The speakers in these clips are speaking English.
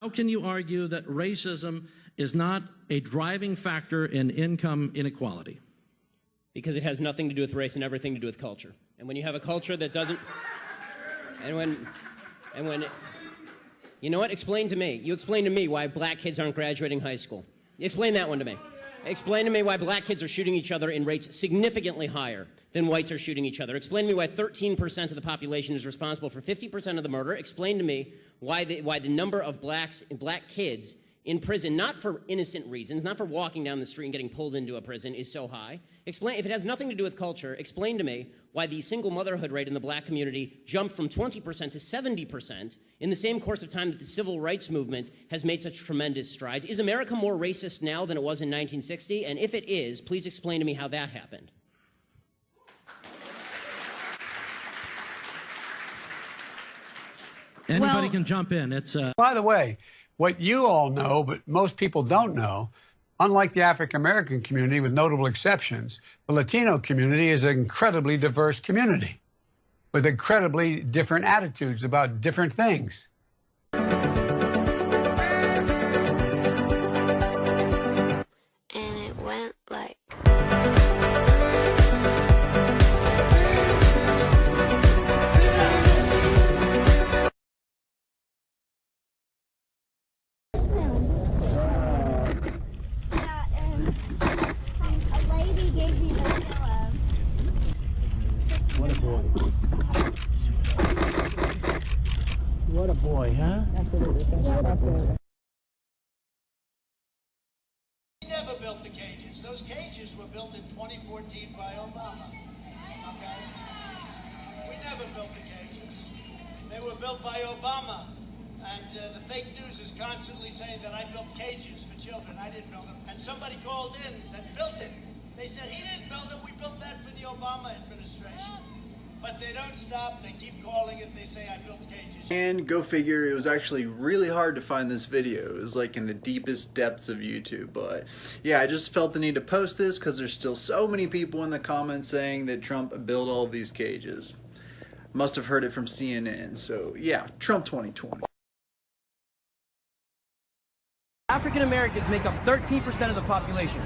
How can you argue that racism is not a driving factor in income inequality? Because it has nothing to do with race and everything to do with culture. And when you have a culture that doesn't, and when, you know what? Explain to me. You explain to me why black kids aren't graduating high school. Explain that one to me. Explain to me why black kids are shooting each other in rates significantly higher than whites are shooting each other. Explain to me why 13% of the population is responsible for 50% of the murder. Explain to me why the number of black kids in prison, not for innocent reasons, not for walking down the street and getting pulled into a prison, is so high. Explain, if it has nothing to do with culture, explain to me why the single motherhood rate in the black community jumped from 20% to 70% in the same course of time that the civil rights movement has made such tremendous strides. Is America more racist now than it was in 1960? And if it is, please explain to me how that happened. Anybody can jump in. It's By the way, what you all know, but most people don't know, unlike the African-American community, with notable exceptions, the Latino community is an incredibly diverse community with incredibly different attitudes about different things. And it went like... What a boy. What a boy, huh? Absolutely. Absolutely. We never built the cages. Those cages were built in 2014 by Obama. Okay? We never built the cages. They were built by Obama. And the fake news is constantly saying that I built cages for children. I didn't build them. And somebody called in that built it. They said, he didn't build them. We built that for the Obama administration. But they don't stop. They keep calling it. They say, I built cages. And go figure, it was actually really hard to find this video. It was like in the deepest depths of YouTube. But yeah, I just felt the need to post this because there's still so many people in the comments saying that Trump built all of these cages. Must have heard it from CNN. So yeah, Trump 2020. African Americans make up 13% of the population,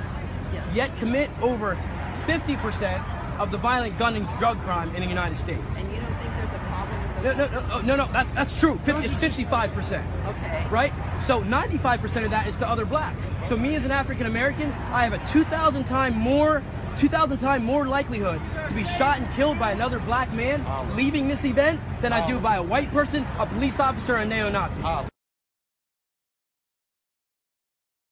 yet commit over 50% of the violent gun and drug crime in the United States. And you don't think there's a problem with those No, that's true. It's 55%. Okay. Right? So 95% of that is to other blacks. So me as an African American, I have a 2,000 time more likelihood to be shot and killed by another black man leaving this event than I do by a white person, a police officer, and a neo-Nazi.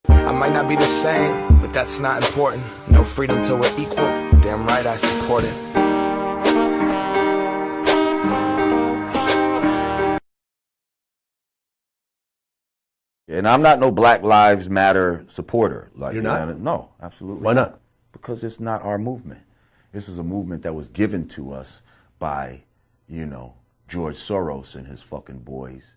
I might not be the same, but that's not important. No freedom till we're equal. Damn right I support it. And I'm not no Black Lives Matter supporter. Like, you're not? No, absolutely. Why not? Because it's not our movement. This is a movement that was given to us by, George Soros and his fucking boys,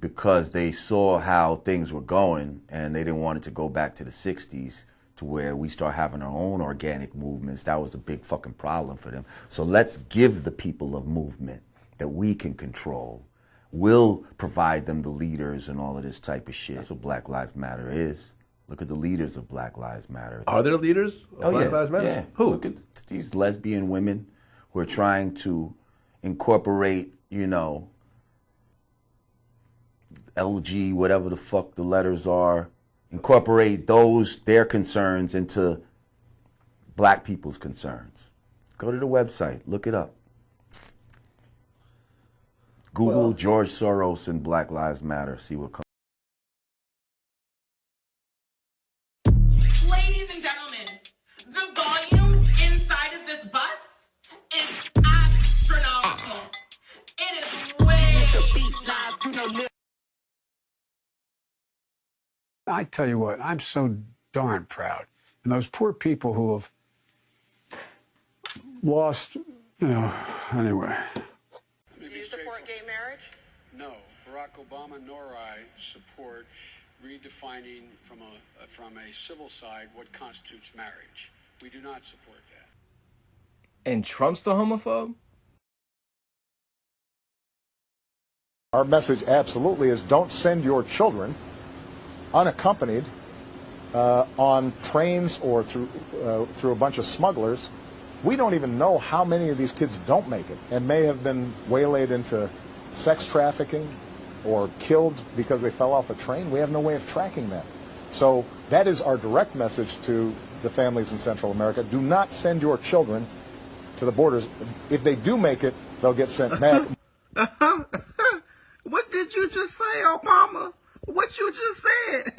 because they saw how things were going and they didn't want it to go back to the 60s to where we start having our own organic movements. That was a big fucking problem for them. So let's give the people a movement that we can control. We'll provide them the leaders and all of this type of shit. That's what Black Lives Matter is. Look at the leaders of Black Lives Matter. Are there leaders of Black Lives Matter? Yeah. Who? Look at these lesbian women who are trying to incorporate, LG, whatever the fuck the letters are, incorporate their concerns into black people's concerns. Go to the website, look it up. Google George Soros and Black Lives Matter, see what comes. Ladies and gentlemen, the volume inside of this bus is astronomical. It is way I tell you what, I'm so darn proud. And those poor people who have lost, anyway. Do you support gay marriage? No, Barack Obama nor I support redefining from a civil side what constitutes marriage. We do not support that. And Trump's the homophobe? Our message absolutely is don't send your children unaccompanied on trains or through a bunch of smugglers. We don't even know how many of these kids don't make it and may have been waylaid into sex trafficking or killed because they fell off a train. We have no way of tracking that. So that is our direct message to the families in Central America. Do not send your children to the borders. If they do make it, they'll get sent back. What did you just say, Obama? What you just said?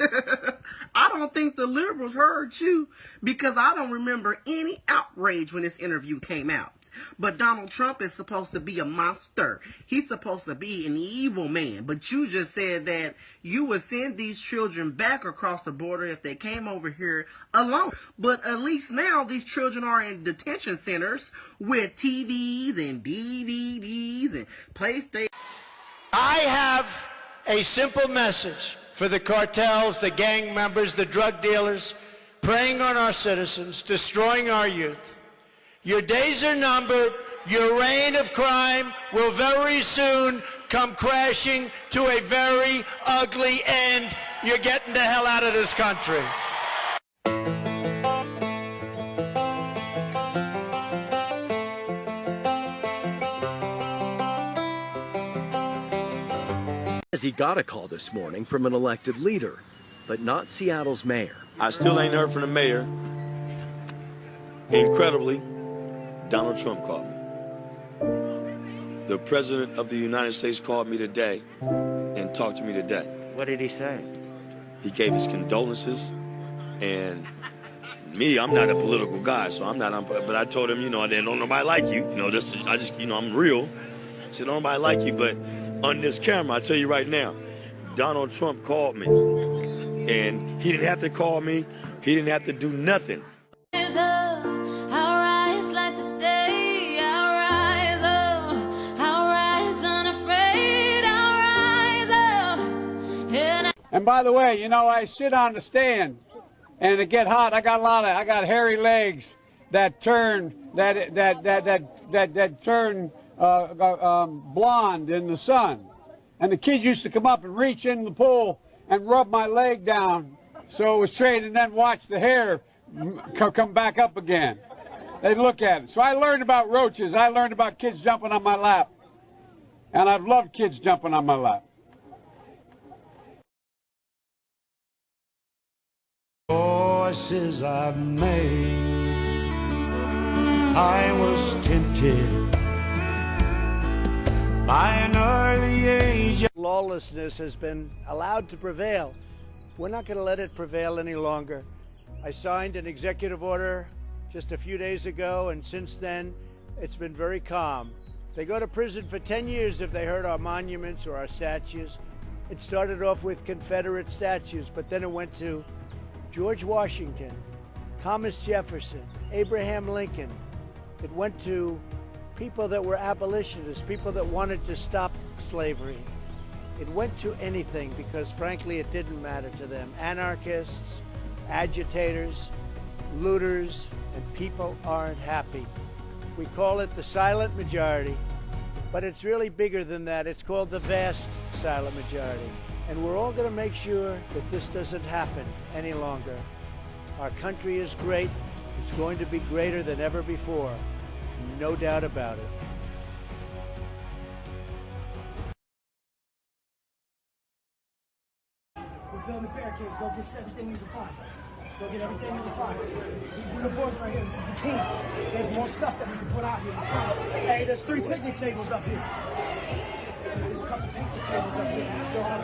I don't think the liberals heard you because I don't remember any outrage when this interview came out. But Donald Trump is supposed to be a monster. He's supposed to be an evil man. But you just said that you would send these children back across the border if they came over here alone. But at least now these children are in detention centers with TVs and DVDs and PlayStation. I have a simple message for the cartels, the gang members, the drug dealers, preying on our citizens, destroying our youth. Your days are numbered. Your reign of crime will very soon come crashing to a very ugly end. You're getting the hell out of this country. He got a call this morning from an elected leader, but not Seattle's mayor. I still ain't heard from the mayor. Incredibly, Donald Trump called me. The President of the United States called me today and talked to me today. What did he say? He gave his condolences, and me, I'm not a political guy, so I'm not, but I told him, I don't nobody like you. I'm real. I said, don't nobody like you, but on this camera, I tell you right now, Donald Trump called me, and he didn't have to call me. He didn't have to do nothing. And by the way, I sit on the stand, and it get hot. I got hairy legs that turn turn blonde in the sun. And the kids used to come up and reach in the pool and rub my leg down so it was straight, and then watch the hair come back up again. They'd look at it. So I learned about roaches. I learned about kids jumping on my lap. And I've loved kids jumping on my lap. Choices I've made, I was tempted by an early age. Lawlessness has been allowed to prevail. We're not going to let it prevail any longer. I signed an executive order just a few days ago, and since then, it's been very calm. They go to prison for 10 years if they hurt our monuments or our statues. It started off with Confederate statues, but then it went to George Washington, Thomas Jefferson, Abraham Lincoln. It went to people that were abolitionists, people that wanted to stop slavery. It went to anything because, frankly, it didn't matter to them. Anarchists, agitators, looters, and people aren't happy. We call it the silent majority, but it's really bigger than that. It's called the vast silent majority. And we're all going to make sure that this doesn't happen any longer. Our country is great. It's going to be greater than ever before. No doubt about it. We're building the barricades. Go get everything you can find. Go get everything you can find. These are the boys right here. This is the team. There's more stuff that we can put out here. Hey, there's 3 picnic tables up here. There's a couple picnic tables up here. Let's go on.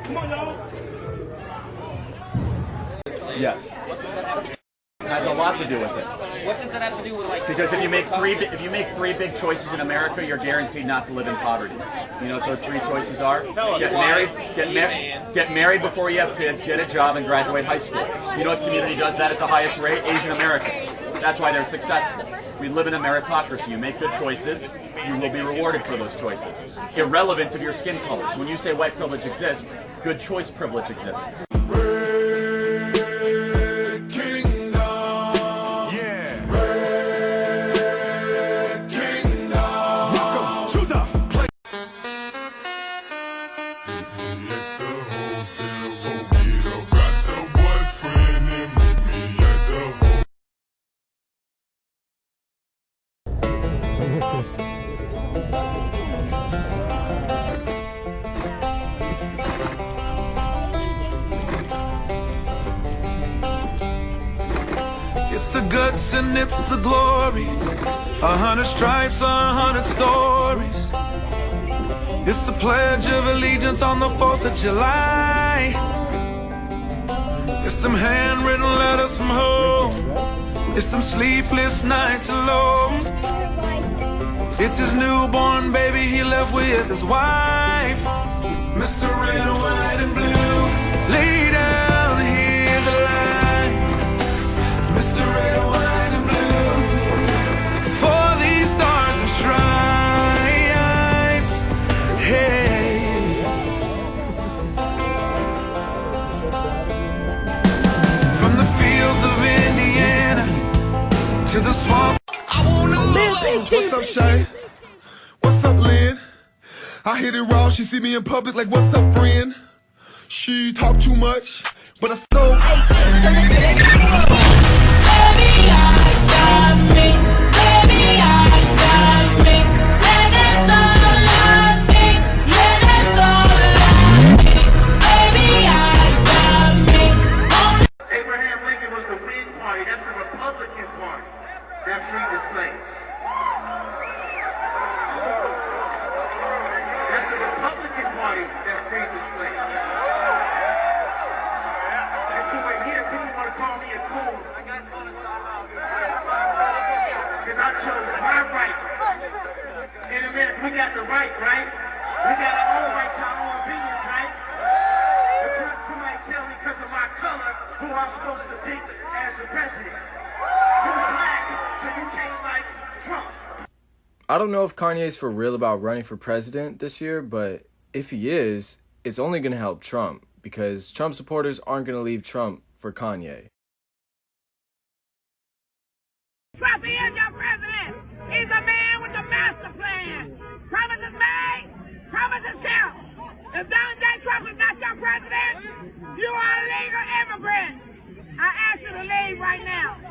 Come on, y'all. Yes. Has a lot to do with it. What does that have to do with, like? Because if you make three big choices in America, you're guaranteed not to live in poverty. You know what those 3 choices are? Get married before you have kids, get a job, and graduate high school. You know what community does that at the highest rate? Asian Americans. That's why they're successful. We live in a meritocracy. You make good choices, you will be rewarded for those choices. Irrelevant of your skin color. So when you say white privilege exists, good choice privilege exists. the guts and it's the glory. 100 stripes, 100 stories. It's the Pledge of Allegiance on the 4th of July. It's them handwritten letters from home. It's them sleepless nights alone. It's his newborn baby he left with his wife. Mr. Red, White, and Blue, lay down his life. Mr. Red, White, and Blue, for these stars and stripes. Hey. From the fields of Indiana to the swamp. What's up, Shay? What's up, Lynn? I hit it raw, she see me in public like, what's up, friend? She talk too much, but I still... Abraham Lincoln was the Whig Party, that's the Republican Party that freed the slaves. That's the Republican Party that freed the slaves. And for years, people want to call me a coon. Because I chose my right. In America, we got the right, right? We got our own right to our own opinions, right? But somebody tell me because of my color who I'm supposed to pick as the president. You're black, so you can't like Trump. I don't know if Kanye's for real about running for president this year, but if he is, it's only going to help Trump, because Trump supporters aren't going to leave Trump for Kanye. Trump is your president. He's a man with a master plan. Promises made, promises kept. If Donald J. Trump is not your president, you are a legal immigrant. I ask you to leave right now.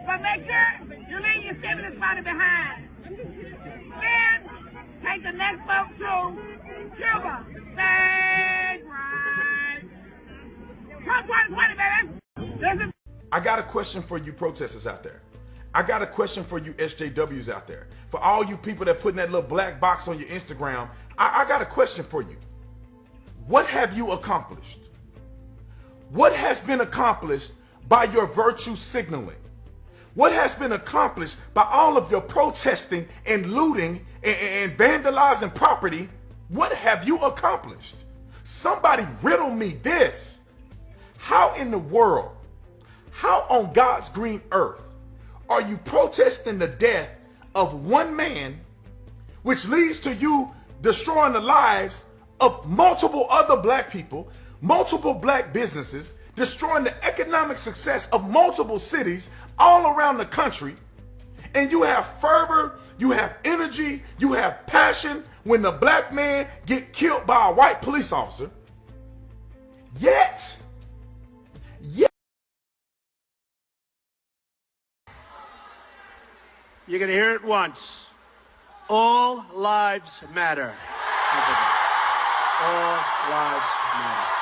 But make sure you leave your stimulus money behind. Then take the next boat to Cuba. Stay right. Trump 2020, baby. I got a question for you protesters out there. I got a question for you SJWs out there. For all you people that put in that little black box on your Instagram, I got a question for you. What have you accomplished? What has been accomplished by your virtue signaling? What has been accomplished by all of your protesting and looting and vandalizing property? What have you accomplished? Somebody riddle me this. How in the world, how on God's green earth are you protesting the death of one man, which leads to you destroying the lives of multiple other black people, multiple black businesses, destroying the economic success of multiple cities all around the country, and you have fervor, you have energy, you have passion when the black man get killed by a white police officer, yet You're going to hear it once. All lives matter. All lives matter.